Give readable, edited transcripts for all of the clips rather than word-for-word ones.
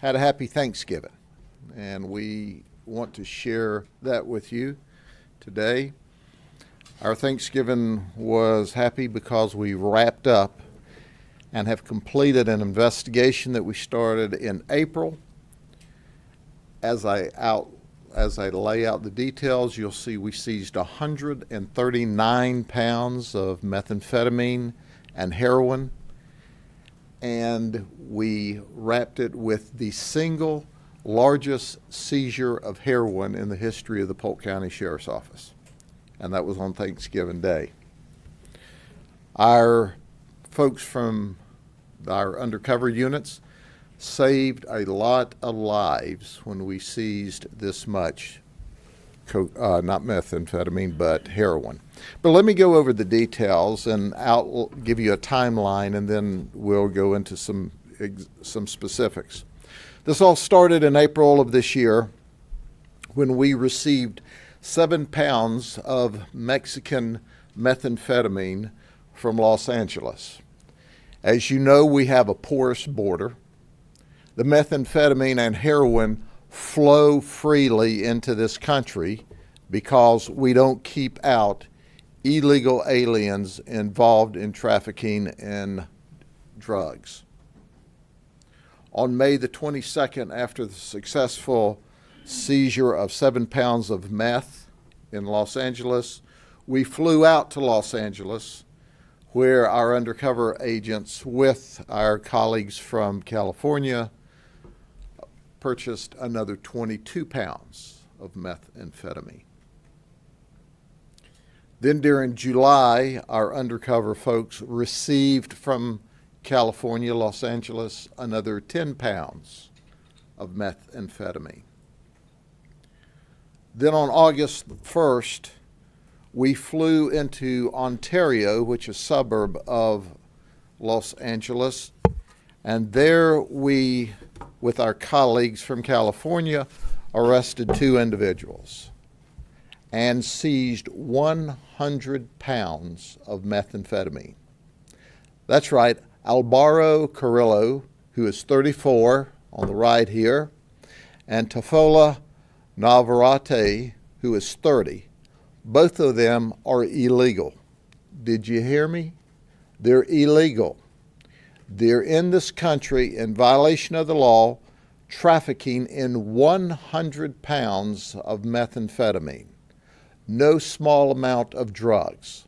had a happy Thanksgiving, and we want to share that with you today. Our Thanksgiving was happy because we wrapped up and have completed an investigation that we started in April. As I lay out the details, you'll see we seized 139 pounds of methamphetamine and heroin, and we wrapped it with the single largest seizure of heroin in the history of the Polk County Sheriff's Office, and that was on Thanksgiving Day. Our folks from our undercover units saved a lot of lives when we seized this much, not methamphetamine, but heroin. But let me go over the details and I'll give you a timeline, and then we'll go into some specifics. This all started in April of this year when we received 7 pounds of Mexican methamphetamine from Los Angeles. As you know, we have a porous border. The methamphetamine and heroin flow freely into this country because we don't keep out illegal aliens involved in trafficking in drugs. On May the 22nd, after the successful seizure of 7 pounds of meth in Los Angeles, we flew out to Los Angeles, where our undercover agents with our colleagues from California purchased another 22 pounds of methamphetamine. Then during July, our undercover folks received from California, Los Angeles, another 10 pounds of methamphetamine. Then on August 1st, we flew into Ontario, which is a suburb of Los Angeles, and there we, with our colleagues from California, arrested 2 individuals and seized 100 pounds of methamphetamine. That's right, Alvaro Carrillo, who is 34, on the right here, and Tafola Navarrete, who is 30. Both of them are illegal. Did you hear me? They're illegal. They're in this country in violation of the law, trafficking in 100 pounds of methamphetamine. No small amount of drugs.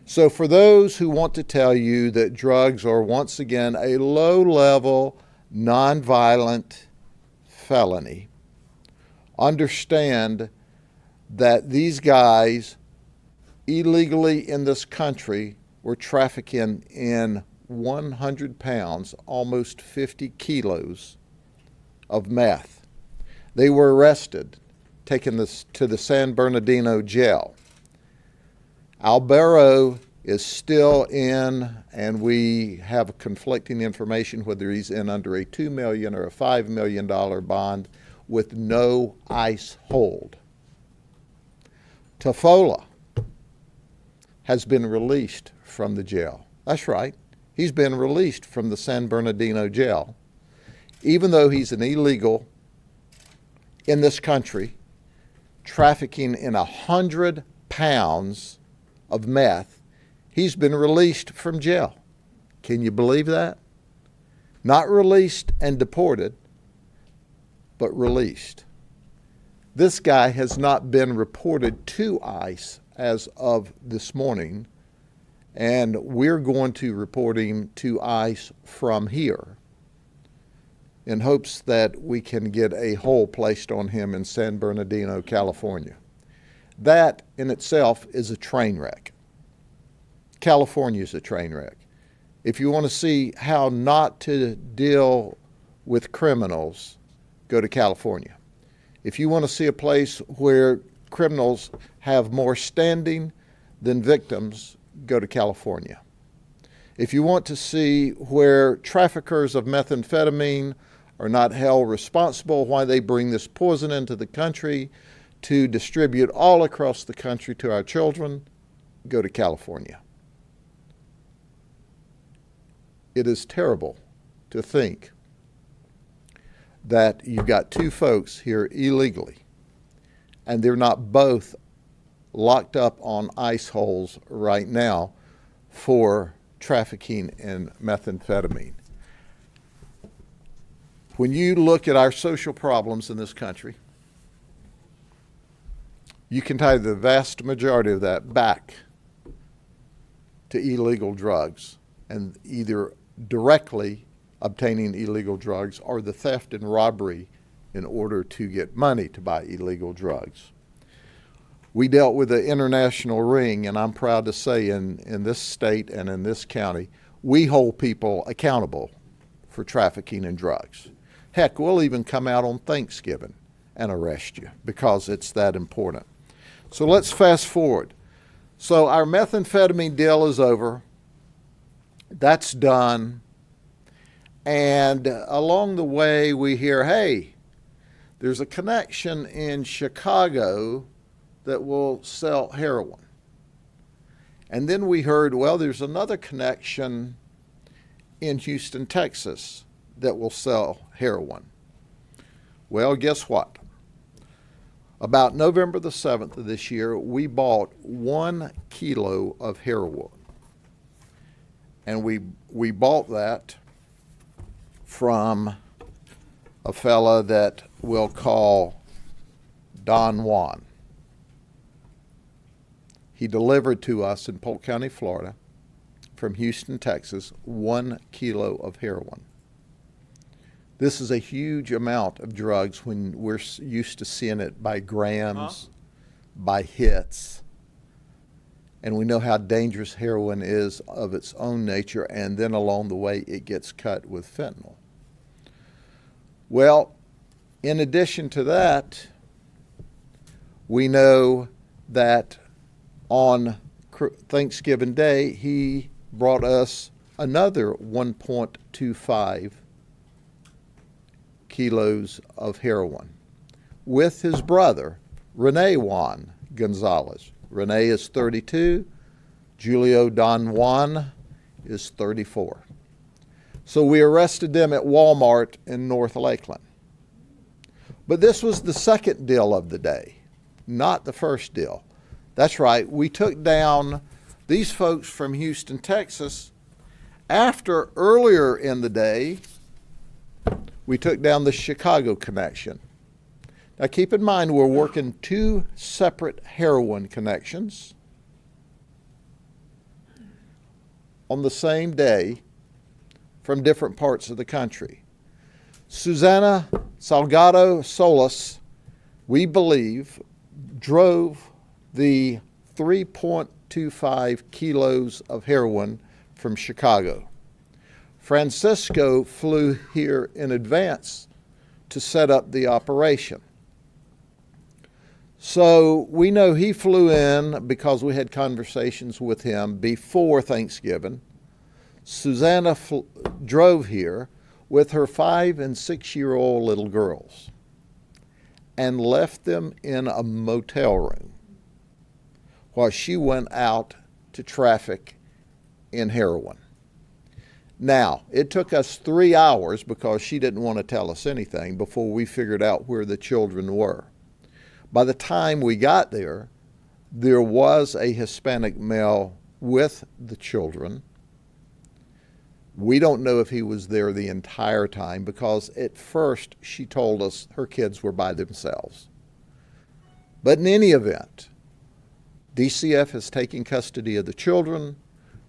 So for those who want to tell you that drugs are once again a low-level, nonviolent felony, understand that these guys illegally in this country were trafficking in 100 pounds, almost 50 kilos of meth. They were arrested, taken to the San Bernardino jail. Alvaro is still in, and we have conflicting information whether he's in under a $2 million or a $5 million bond with no ICE hold. Tafola has been released from the jail. That's right. He's been released from the San Bernardino jail. Even though he's an illegal in this country, trafficking in 100 pounds of meth, he's been released from jail. Can you believe that? Not released and deported, but released. This guy has not been reported to ICE as of this morning, and we're going to report him to ICE from here in hopes that we can get a hold placed on him in San Bernardino, California. That in itself is a train wreck. California is a train wreck. If you want to see how not to deal with criminals, go to California. If you want to see a place where criminals have more standing than victims, go to California. If you want to see where traffickers of methamphetamine are not held responsible why they bring this poison into the country to distribute all across the country to our children, go to California. It is terrible to think that you've got two folks here illegally, and they're not both locked up on ice holes right now for trafficking in methamphetamine. When you look at our social problems in this country, you can tie the vast majority of that back to illegal drugs, and either directly obtaining illegal drugs or the theft and robbery in order to get money to buy illegal drugs. We dealt with the international ring, and I'm proud to say in this state and in this county, we hold people accountable for trafficking in drugs. Heck, we'll even come out on Thanksgiving and arrest you because it's that important. So let's fast forward. So our methamphetamine deal is over. That's done. And along the way we hear, hey, there's a connection in Chicago that will sell heroin. And then we heard, well, there's another connection in Houston, Texas that will sell heroin. Well, guess what? About November the 7th of this year, we bought 1 kilo of heroin. And we bought that from a fella that we'll call Don Juan. He delivered to us in Polk County, Florida, from Houston, Texas, 1 kilo of heroin. This is a huge amount of drugs when we're used to seeing it by grams, by hits. And we know how dangerous heroin is of its own nature, and then along the way it gets cut with fentanyl. Well, in addition to that, we know that on Thanksgiving Day, he brought us another 1.25 kilos of heroin with his brother, Rene Juan Gonzalez. Rene is 32, Julio Don Juan is 34. So we arrested them at Walmart in North Lakeland. But this was the second deal of the day, not the first deal. That's right, we took down these folks from Houston, Texas, after earlier in the day, we took down the Chicago connection. Now keep in mind, we're working two separate heroin connections on the same day from different parts of the country. Susana Salgado Solis, we believe, drove the 3.25 kilos of heroin from Chicago. Francisco flew here in advance to set up the operation. So we know he flew in because we had conversations with him before Thanksgiving. Susanna drove here with her 5- and 6-year-old little girls and left them in a motel room while she went out to traffic in heroin. Now, it took us 3 hours because she didn't want to tell us anything before we figured out where the children were. By the time we got there was a Hispanic male with the children. We don't know if he was there the entire time because at first she told us her kids were by themselves. But in any event, DCF has taken custody of the children.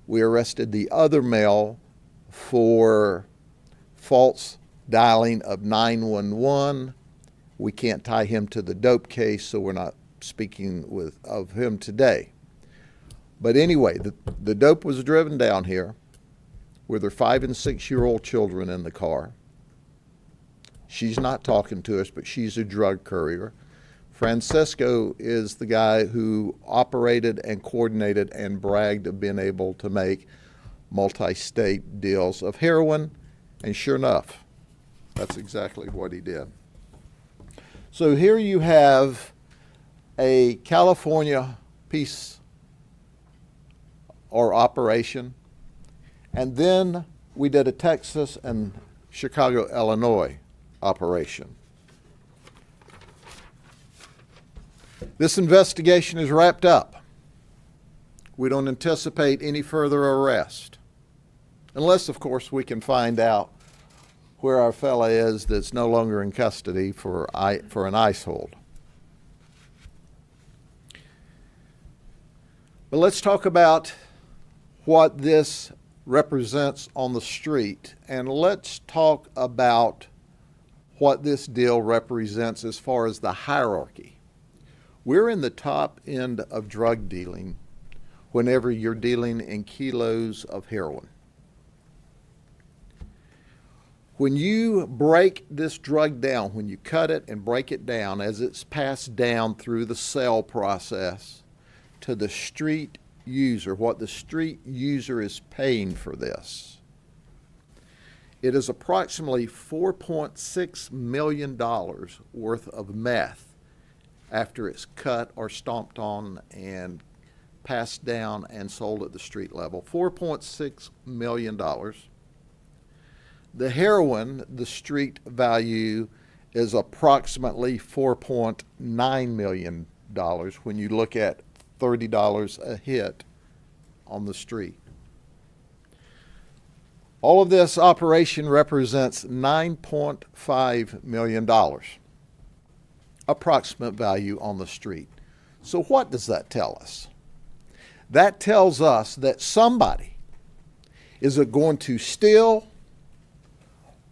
We arrested the other male for false dialing of 911. We can't tie him to the dope case, so we're not speaking of him today. But anyway, the dope was driven down here with her 5- and 6-year-old children in the car. She's not talking to us, but she's a drug courier. Francisco is the guy who operated and coordinated and bragged of being able to make multi-state deals of heroin, and sure enough, that's exactly what he did. So here you have a California piece or operation, and then we did a Texas and Chicago, Illinois operation. This investigation is wrapped up. We don't anticipate any further arrest, unless, of course, we can find out where our fella is that's no longer in custody for an ICE hold. But let's talk about what this represents on the street, and let's talk about what this deal represents as far as the hierarchy. We're in the top end of drug dealing whenever you're dealing in kilos of heroin. When you break this drug down, when you cut it and break it down as it's passed down through the sale process to the street user, what the street user is paying for this, it is approximately $4.6 million worth of meth after it's cut or stomped on and passed down and sold at the street level. $4.6 million. The heroin, the street value is approximately $4.9 million when you look at $30 a hit on the street. All of this operation represents $9.5 million, approximate value on the street. So what does that tell us? That tells us that somebody is going to steal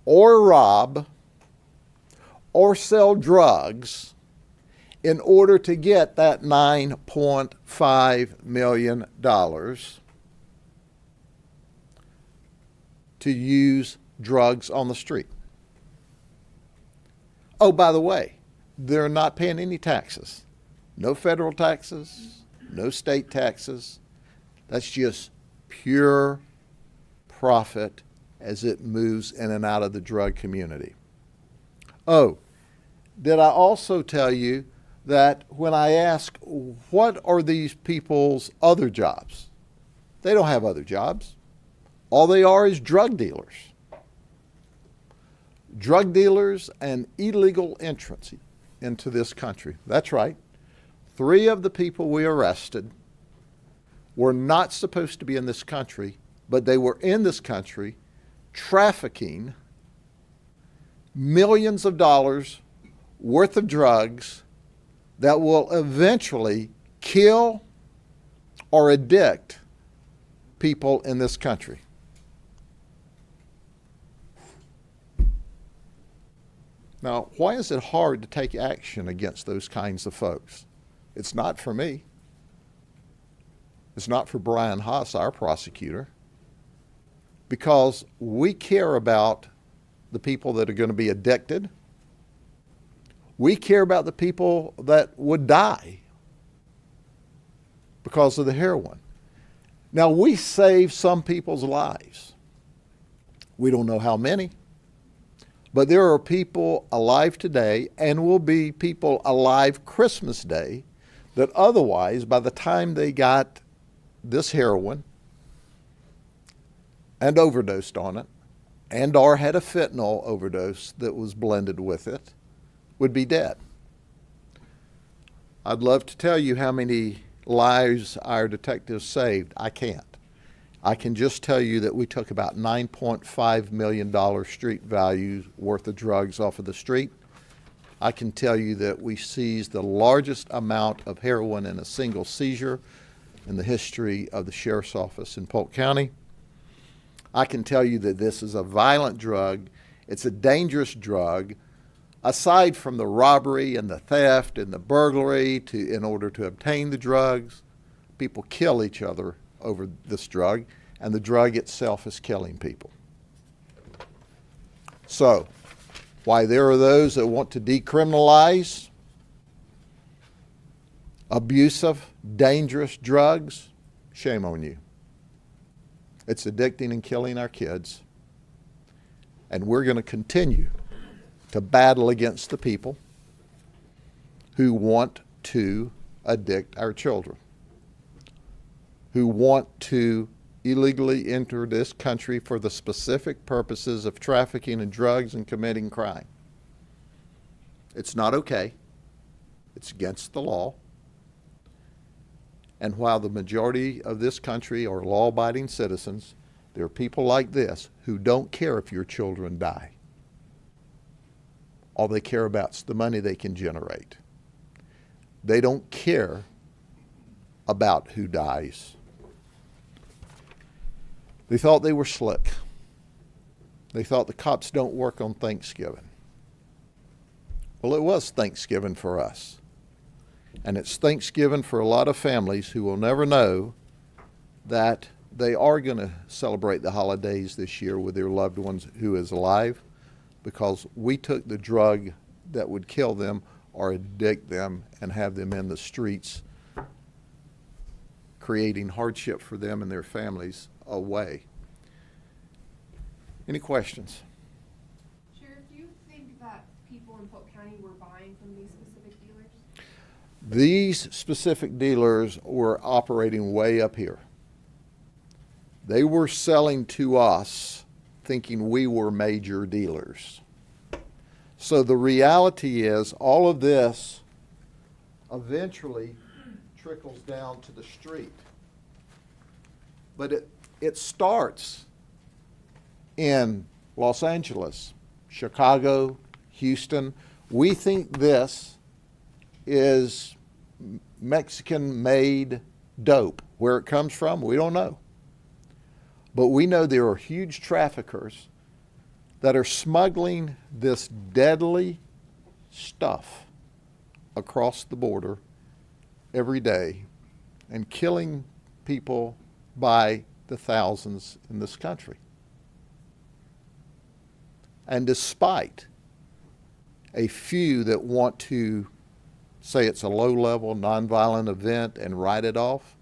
or rob or sell drugs in order to get that $9.5 million to use drugs on the street. Oh, by the way, they're not paying any taxes. No federal taxes, no state taxes. That's just pure profit as it moves in and out of the drug community. Oh, did I also tell you that when I ask, what are these people's other jobs? They don't have other jobs. All they are is drug dealers. Drug dealers and illegal entrants into this country. That's right. 3 of the people we arrested were not supposed to be in this country, but they were in this country trafficking millions of dollars worth of drugs that will eventually kill or addict people in this country. Now, why is it hard to take action against those kinds of folks? It's not for me. It's not for Brian Haas, our prosecutor, because we care about the people that are going to be addicted. We care about the people that would die because of the heroin. Now, we save some people's lives. We don't know how many, but there are people alive today and will be people alive Christmas Day that otherwise, by the time they got this heroin and overdosed on it, and or had a fentanyl overdose that was blended with it, would be dead. I'd love to tell you how many lives our detectives saved. I can't. I can just tell you that we took about $9.5 million street value worth of drugs off of the street. I can tell you that we seized the largest amount of heroin in a single seizure in the history of the sheriff's office in Polk County. I can tell you that this is a violent drug. It's a dangerous drug. Aside from the robbery and the theft and the burglary in order to obtain the drugs, people kill each other over this drug, and the drug itself is killing people. So, why there are those that want to decriminalize abusive, dangerous drugs, shame on you. It's addicting and killing our kids, and we're going to continue to battle against the people who want to addict our children, who want to illegally enter this country for the specific purposes of trafficking in drugs and committing crime. It's not okay. It's against the law. And while the majority of this country are law-abiding citizens, there are people like this who don't care if your children die. All they care about is the money they can generate. They don't care about who dies. They thought they were slick. They thought the cops don't work on Thanksgiving. Well, it was Thanksgiving for us. And it's Thanksgiving for a lot of families who will never know that they are going to celebrate the holidays this year with their loved ones who is alive, because we took the drug that would kill them or addict them and have them in the streets, creating hardship for them and their families away. Any questions? Sheriff, do you think that people in Polk County were buying from these specific dealers? These specific dealers were operating way up here. They were selling to us thinking we were major dealers. So the reality is all of this eventually trickles down to the street. But it starts in Los Angeles, Chicago, Houston. We think this is Mexican-made dope. Where it comes from, we don't know. But we know there are huge traffickers that are smuggling this deadly stuff across the border every day and killing people by the thousands in this country. And despite a few that want to say it's a low-level, nonviolent event and write it off,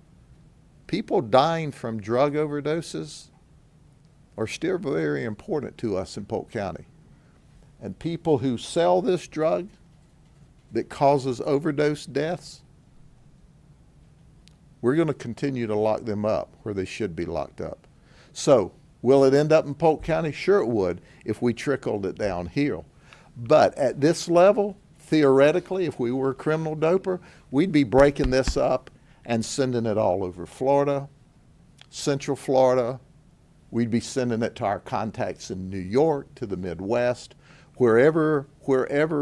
people dying from drug overdoses are still very important to us in Polk County. And people who sell this drug that causes overdose deaths, we're going to continue to lock them up where they should be locked up. So, will it end up in Polk County? Sure it would if we trickled it downhill. But at this level, theoretically, if we were a criminal doper, we'd be breaking this up and sending it all over Florida, Central Florida. We'd be sending it to our contacts in New York, to the Midwest, wherever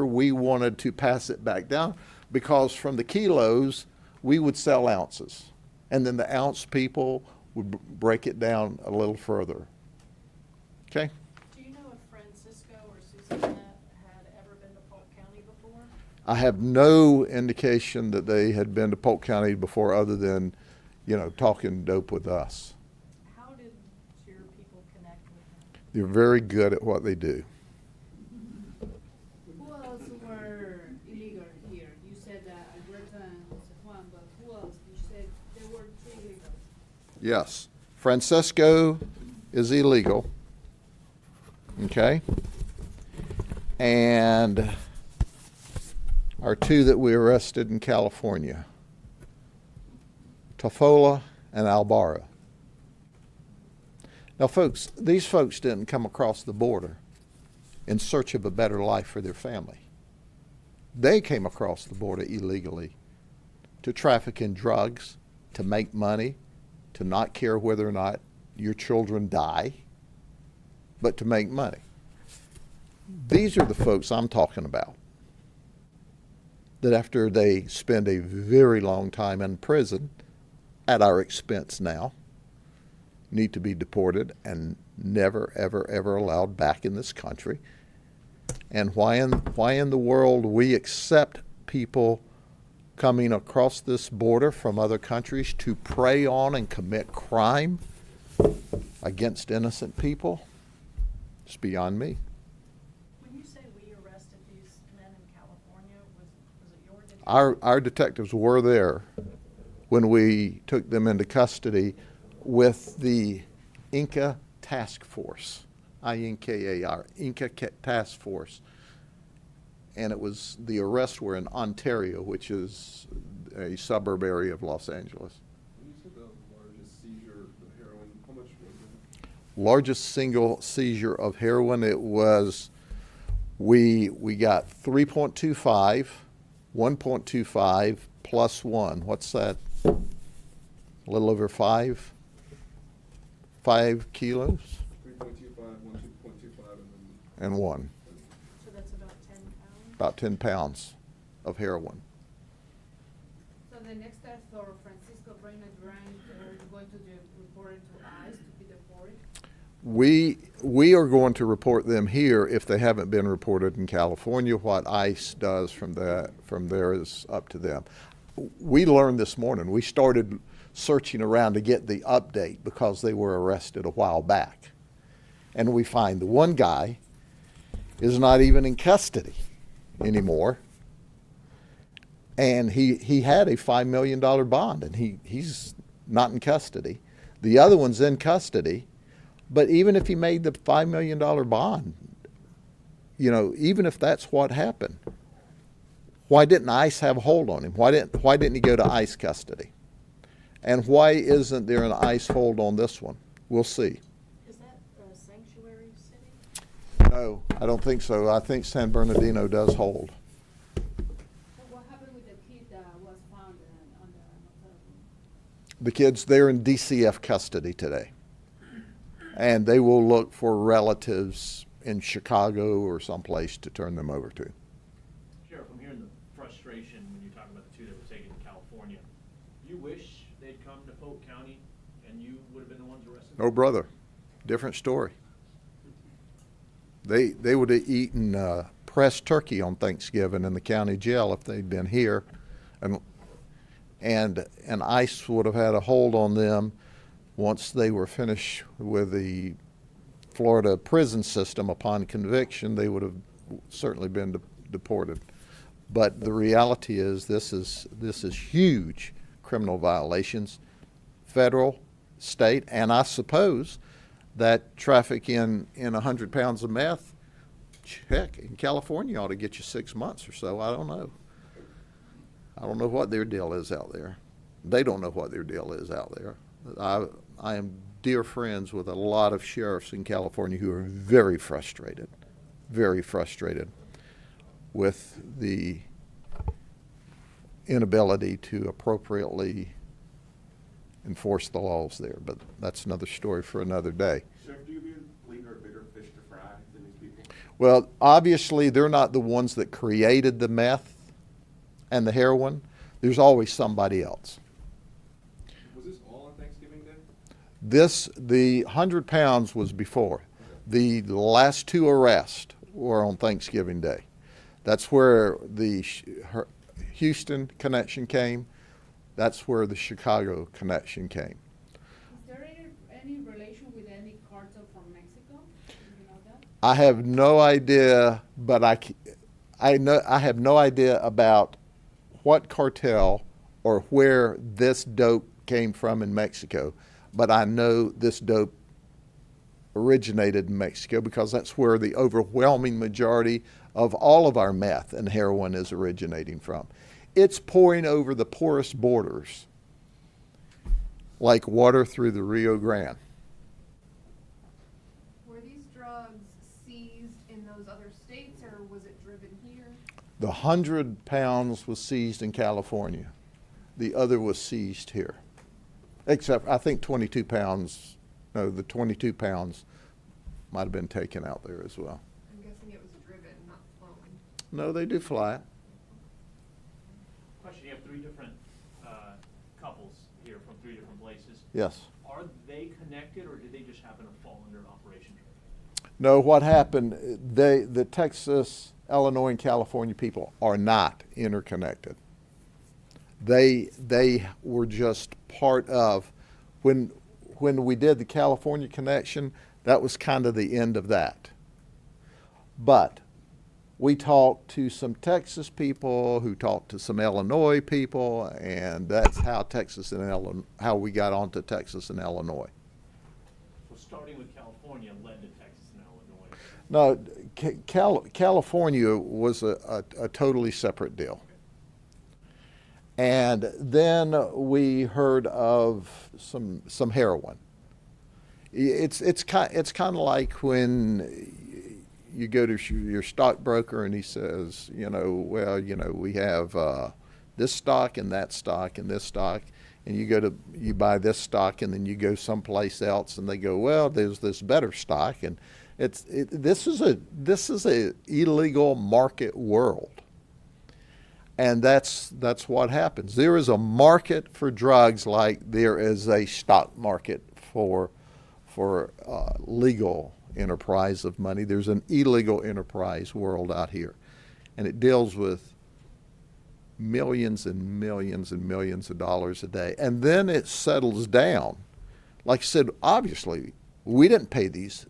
we wanted to pass it back down, because from the kilos, we would sell ounces. And then the ounce people would break it down a little further. Okay? Do you know if Francisco or Susanna had ever been to Polk County before? I have no indication that they had been to Polk County before other than, talking dope with us. How did your people connect with them? They're very good at what they do. Who else were illegal here? You said that Alberta and Jose Juan, but who else? You said there were two illegal. Yes. Francisco is illegal. Okay? And our two that we arrested in California, Tofola and Albara. Now, folks, these folks didn't come across the border in search of a better life for their family. They came across the border illegally to traffic in drugs, to make money, to not care whether or not your children die, but to make money. These are the folks I'm talking about, that after they spend a very long time in prison, at our expense now, need to be deported and never, ever, ever allowed back in this country. And why in the world we accept people coming across this border from other countries to prey on and commit crime against innocent people, it's beyond me. When you say we arrested these men in California, was it your detectives? Our detectives were there when we took them into custody with the Inca Task Force, I-N-K-A-R, Inca Task Force. And the arrests were in Ontario, which is a suburb area of Los Angeles. When you said the largest seizure of heroin, how much was it? Largest single seizure of heroin, it was We got 3.25, 1.25 plus 1. What's that? A little over 5 kilos 3.25, 2.25, and 1. So that's about 10 pounds? About 10 pounds of heroin. So the next step for Francisco Reina Duran, they're going to report it to ICE to be deported? We are going to report them here if they haven't been reported in California. What ICE does from there is up to them. We learned this morning. We started searching around to get the update because they were arrested a while back. And we find the one guy is not even in custody anymore. And he had a $5 million bond, and he's not in custody. The other one's in custody, but even if he made the $5 million bond, you know, even if that's what happened, why didn't ICE have a hold on him? Why didn't he go to ICE custody? And why isn't there an ICE hold on this one? We'll see. Is that a sanctuary city? No, I don't think so. I think San Bernardino does hold. So what happened with the kid that was found on the motel room? The kids, they're in DCF custody today. And they will look for relatives in Chicago or someplace to turn them over to. Sheriff, I'm hearing the frustration when you talk about the two that were taken to California. You wish they'd come to Polk County and you would have been the ones arrested? Oh, brother, different story. They would have eaten pressed turkey on Thanksgiving in the county jail if they'd been here, and ICE would have had a hold on them once they were finished with the Florida prison system. Upon conviction, they would have certainly been deported. But the reality is this is huge criminal violations, federal, state, and I suppose that traffic in 100 pounds of meth, heck, in California ought to get you 6 months or so. I don't know. I don't know what their deal is out there. They don't know what their deal is out there. I am dear friends with a lot of sheriffs in California who are very frustrated with the inability to appropriately enforce the laws there. But that's another story for another day. Sheriff, do you believe there are bigger fish to fry than these people? Well, obviously, they're not the ones that created the meth and the heroin. There's always somebody else. Was this all on Thanksgiving Day? The 100 pounds was before. The last two arrests were on Thanksgiving Day. That's where the Houston connection came. That's where the Chicago connection came. Is there any relation with any cartel from Mexico? Do you know that? I have no idea, but I have no idea about what cartel or where this dope came from in Mexico, but I know this dope originated in Mexico because that's where the overwhelming majority of all of our meth and heroin is originating from. It's pouring over the porous borders like water through the Rio Grande. Were these drugs seized in those other states, or was it driven here? The 100 pounds was seized in California. The other was seized here. Except I think 22 pounds, no, the 22 pounds might have been taken out there as well. I'm guessing it was driven, not flown. No, they do fly it. Question, you have three different couples here from three different places. Yes. Are they connected, or did they just happen to fall under Operation Trade? No, what happened, the Texas, Illinois, and California people are not interconnected. They were just part of, when we did the California connection, that was kind of the end of that. But we talked to some Texas people who talked to some Illinois people, and that's how how we got onto Texas and Illinois. So starting with California led to Texas and Illinois. No, California was a totally separate deal. And then we heard of some heroin. It's kind of like when you go to your stockbroker and he says, well, we have this stock and that stock and this stock, and you buy this stock and then you go someplace else and they go, well, there's this better stock, and this is a illegal market world. And that's what happens. There is a market for drugs like there is a stock market for legal enterprise of money. There's an illegal enterprise world out here, and it deals with millions and millions and millions of dollars a day. And then it settles down. Like I said, obviously, we didn't pay these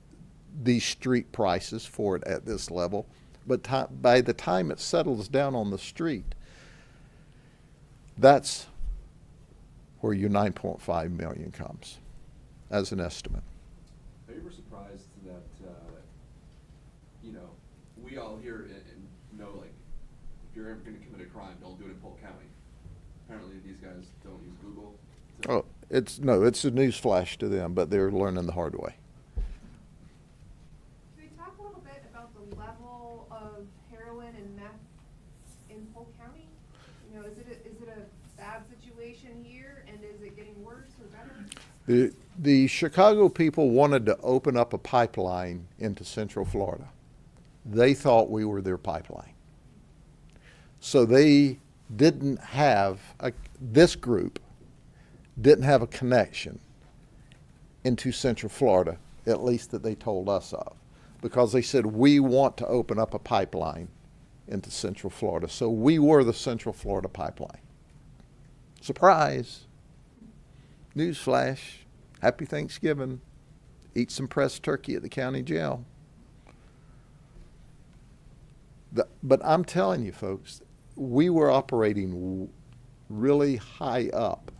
street prices for it at this level, but by the time it settles down on the street, that's where your 9.5 million comes as an estimate. Are you ever surprised that, we all hear and know, like, if you're ever going to commit a crime, don't do it in Polk County. Apparently these guys don't use Google. Oh, it's a news flash to them, but they're learning the hard way. Can we talk a little bit about the level of heroin and meth in Polk County? Is it a bad situation here, and is it getting worse or better? The Chicago people wanted to open up a pipeline into Central Florida. They thought we were their pipeline. So they didn't have, this group didn't have a connection into Central Florida, at least that they told us of, because they said, we want to open up a pipeline into Central Florida. So we were the Central Florida pipeline. Surprise. Newsflash. Happy Thanksgiving. Eat some pressed turkey at the county jail. But I'm telling you, folks, we were operating really high up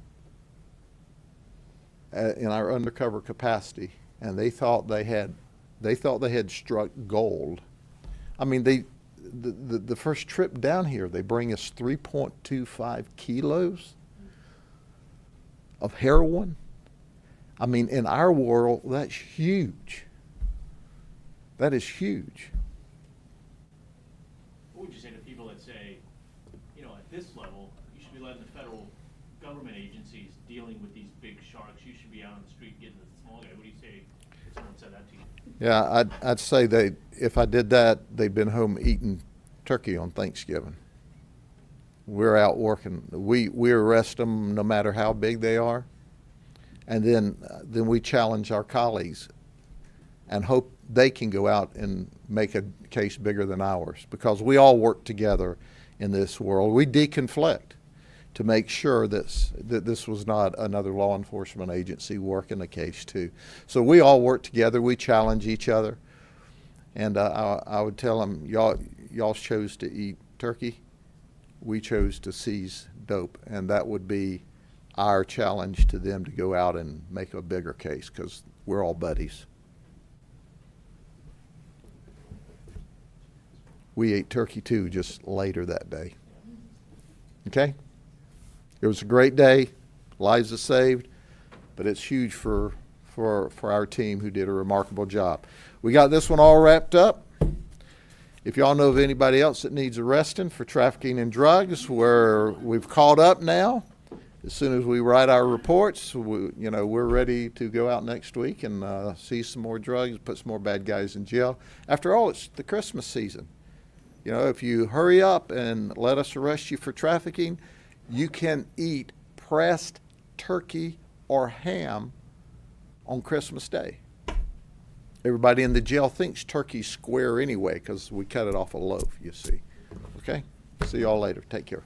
in our undercover capacity, and they thought they had struck gold. I mean, the first trip down here, they bring us 3.25 kilos of heroin. I mean, in our world, that's huge. That is huge. What would you say to people that say, at this level, you should be letting the federal government agencies dealing with these big sharks, you should be out on the street getting the small guy? What do you say if someone said that to you? Yeah, I'd say if I did that, they'd been home eating turkey on Thanksgiving. We're out working. We arrest them no matter how big they are, and then we challenge our colleagues and hope they can go out and make a case bigger than ours, because we all work together in this world. We deconflict to make sure that this was not another law enforcement agency working the case too. So we all work together. We challenge each other, and I would tell them, y'all chose to eat turkey. We chose to seize dope, and that would be our challenge to them, to go out and make a bigger case, because we're all buddies. We ate turkey too, just later that day. Okay? It was a great day. Lives are saved, but it's huge for our team, who did a remarkable job. We got this one all wrapped up. If y'all know of anybody else that needs arresting for trafficking in drugs, we've caught up now. As soon as we write our reports, we're ready to go out next week and seize some more drugs, put some more bad guys in jail. After all, it's the Christmas season. If you hurry up and let us arrest you for trafficking, you can eat pressed turkey or ham on Christmas Day. Everybody in the jail thinks turkey's square anyway, because we cut it off a loaf, you see. Okay? See y'all later. Take care.